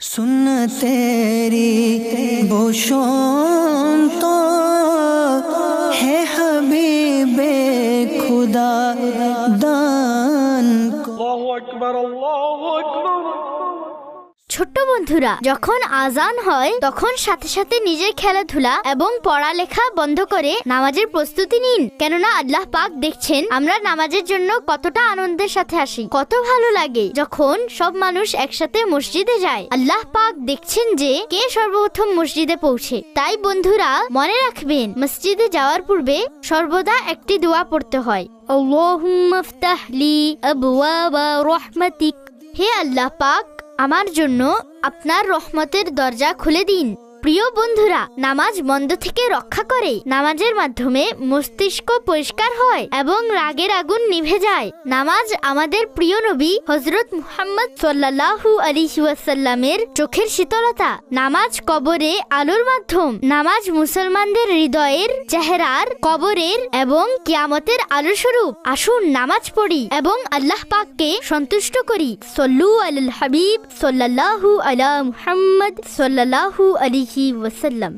सुन तेरी बोशों तो है हबीबे खुदा दान को। अल्लाहु अकबर, अल्लाहु अकबर। ছোট্ট বন্ধুরা, যখন আজান হয় তখন সাথে সাথে নিজের খেলাধুলা এবং পড়ালেখা বন্ধ করে নামাজের প্রস্তুতি নিন, কেননা আল্লাহ পাক দেখছেন আমরা নামাজের জন্য কতটা আনন্দের সাথে আসি। কত ভালো লাগে যখন সব মানুষ একসাথে মসজিদে যায়। আল্লাহ পাক দেখছেন যে কে সর্বপ্রথম মসজিদে পৌঁছে। তাই বন্ধুরা মনে রাখবেন, মসজিদে যাওয়ার পূর্বে সর্বদা একটি দোয়া পড়তে হয়, আল্লাহুম্মা ইফতাহ লি আবওয়াবা রাহমাতিক। হে আল্লাহ পাক, আমার জন্য আপনার রহমতের দরজা খুলে দিন। প্রিয় বন্ধুরা, নামাজ মন্দ থেকে রক্ষা করে। নামাজের মাধ্যমে মস্তিষ্ক পরিষ্কার হয় এবং রাগের আগুন নিভে যায়। নামাজ আমাদের প্রিয় নবী হযরত মুহাম্মদ সাল্লাল্লাহু আলাইহি ওয়াসাল্লামের চোখের শীতলতা। নামাজ কবরে আলোর মাধ্যম। নামাজ মুসলমানদের হৃদয়ের, চেহারার, কবরের এবং কিয়ামতের আলো স্বরূপ। আসুন নামাজ পড়ি এবং আল্লাহ পাককে সন্তুষ্ট করি। সল্লু আলাল হাবিব সাল্লাল্লাহু আলা মুহাম্মদ সাল্লাল্লাহু আলাইহি ওয়াসাল্লাম।